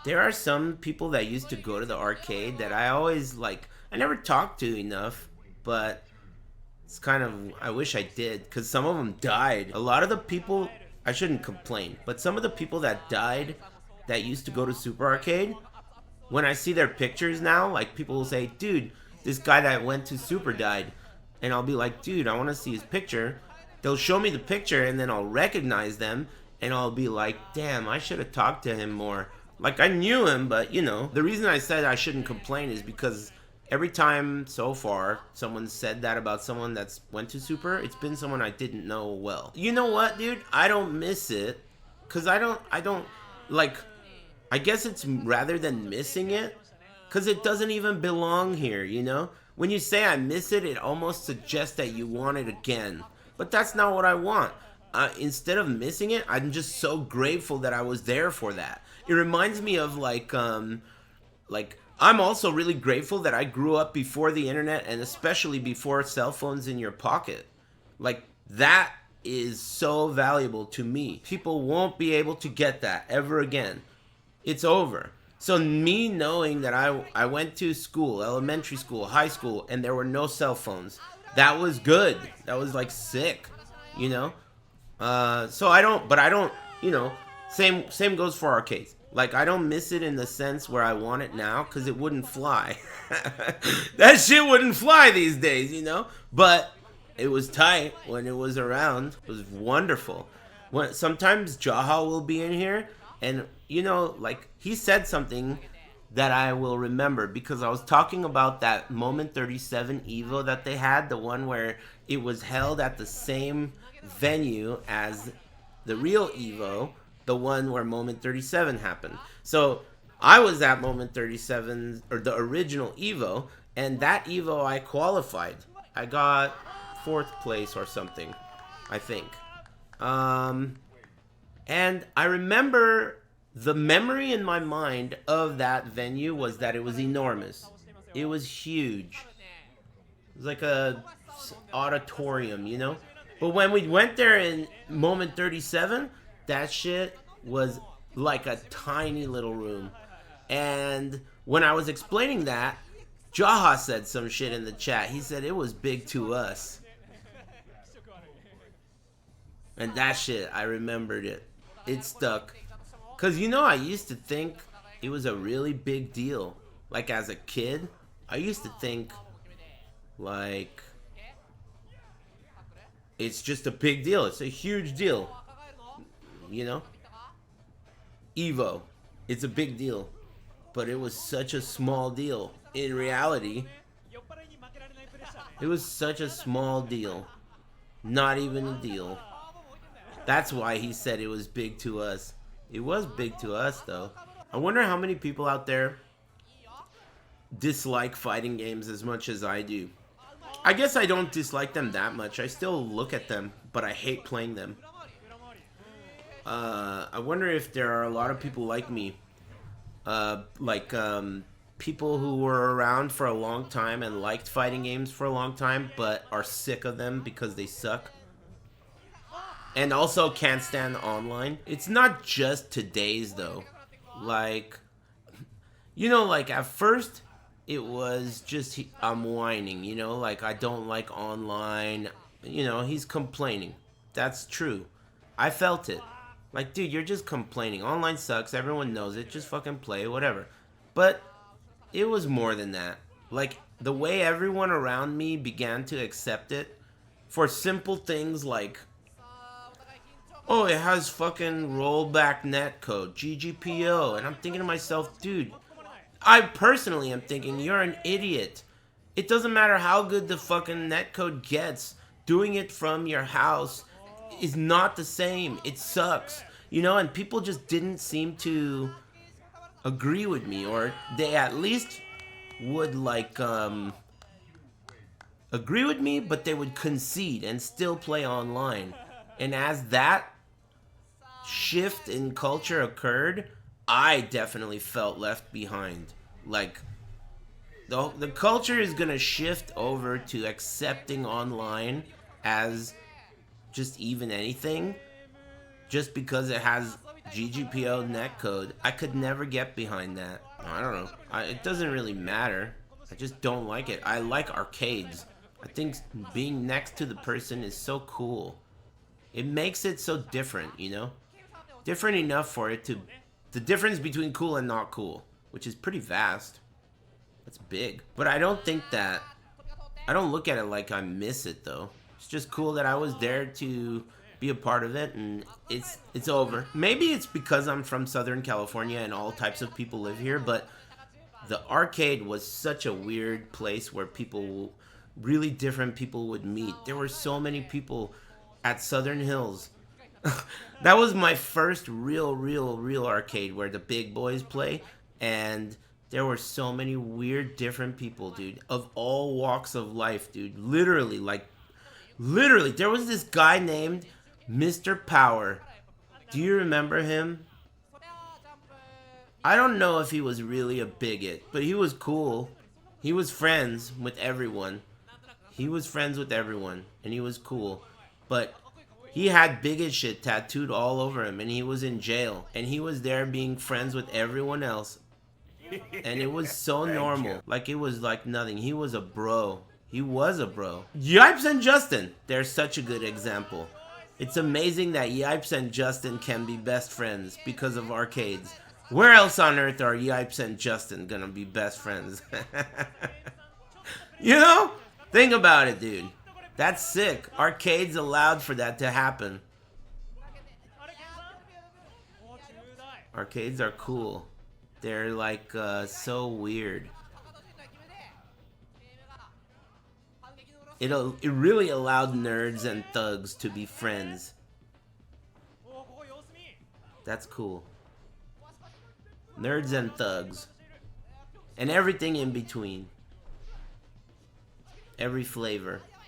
There are some people that used to go to the arcade that I always like. I never talked to enough, but it's kind of. I wish I did because some of them died. A lot of the people. I shouldn't complain, but some of the people that died that used to go to Super Arcade, when I see their pictures now, like people will say, dude, this guy that went to Super died. And I'll be like, dude, I want to see his picture. They'll show me the picture and then I'll recognize them and I'll be like, damn, I should have talked to him more. Like I knew him, but the reason I said I shouldn't complain is because every time so far someone said that about someone that's went to Super, it's been someone I didn't know well. You know what, dude? I don't miss it cuz I don't like I guess it's rather than missing it, because it doesn't even belong here. When you say I miss it, it almost suggests that you want it again. But that's not what I want. Instead of missing it, I'm just so grateful that I was there for that. It reminds me of like I'm also really grateful that I grew up before the internet and especially before cell phones in your pocket. Like that is so valuable to me. People won't be able to get that ever again. It's over. So me knowing that I went to school, elementary school, high school, and there were no cell phones, that was good. That was like sick, you know. So I don't, Same goes for arcades. Like I don't miss it in the sense where I want it now because it wouldn't fly. That shit wouldn't fly these days. But it was tight when it was around. It was wonderful. Sometimes Jaha will be in here and like he said something that I will remember because I was talking about that Moment 37 Evo that they had, the one where it was held at the same venue as the real Evo, the one where Moment 37 happened. So I was at Moment 37, or the original Evo, and that Evo I qualified. I got fourth place or something, I think. And I remember the memory in my mind of that venue was that it was enormous. It was huge. It was like a auditorium. But when we went there in Moment 37, that shit was like a tiny little room. And when I was explaining that, Jaha said some shit in the chat. He said it was big to us. And that shit, I remembered it. It stuck. Because, I used to think it was a really big deal. Like, as a kid, I used to think, like, it's just a big deal. It's a huge deal. Evo. It's a big deal. But it was such a small deal. In reality, it was such a small deal. Not even a deal. That's why he said it was big to us. It was big to us, though. I wonder how many people out there dislike fighting games as much as I do. I guess I don't dislike them that much. I still look at them, but I hate playing them. I wonder if there are a lot of people like me. People who were around for a long time and liked fighting games for a long time, but are sick of them because they suck. And also can't stand online. It's not just today's though. Like at first it was just I'm whining, like I don't like online. He's complaining. That's true. I felt it. Like, dude, you're just complaining. Online sucks. Everyone knows it. Just fucking play, whatever. But it was more than that. Like, the way everyone around me began to accept it for simple things like, oh, it has fucking rollback netcode, GGPO. And I'm thinking to myself, dude, I personally am thinking, you're an idiot. It doesn't matter how good the fucking netcode gets. Doing it from your house is not the same. It sucks. And people just didn't seem to agree with me. Or they at least would, agree with me, but they would concede and still play online. And as that shift in culture occurred, I definitely felt left behind. Like, the culture is gonna shift over to accepting online as just even anything, just because it has GGPO netcode. I could never get behind that. I don't know. It doesn't really matter. I just don't like it. I like arcades. I think being next to the person is so cool. It makes it so different, you know? Different enough for it to... The difference between cool and not cool, which is pretty vast. That's big. But I don't think that... I don't look at it like I miss it, though. It's just cool that I was there to be a part of it, and it's over. Maybe it's because I'm from Southern California and all types of people live here, but the arcade was such a weird place where people, really different people would meet. There were so many people at Southern Hills. That was my first real arcade where the big boys play, and there were so many weird different people, dude, of all walks of life, dude. Literally, there was this guy named Mr. Power. Do you remember him? I don't know if he was really a bigot, but he was cool. He was friends with everyone. He was friends with everyone, and he was cool. But he had bigot shit tattooed all over him, and he was in jail. And he was there being friends with everyone else. And it was so normal. Like, it was like nothing. He was a bro. He was a bro. Yipes and Justin. They're such a good example. It's amazing that Yipes and Justin can be best friends because of arcades. Where else on earth are Yipes and Justin gonna be best friends? You know? Think about it, dude. That's sick. Arcades allowed for that to happen. Arcades are cool. They're like so weird. It really allowed nerds and thugs to be friends. That's cool. Nerds and thugs. And everything in between. Every flavor.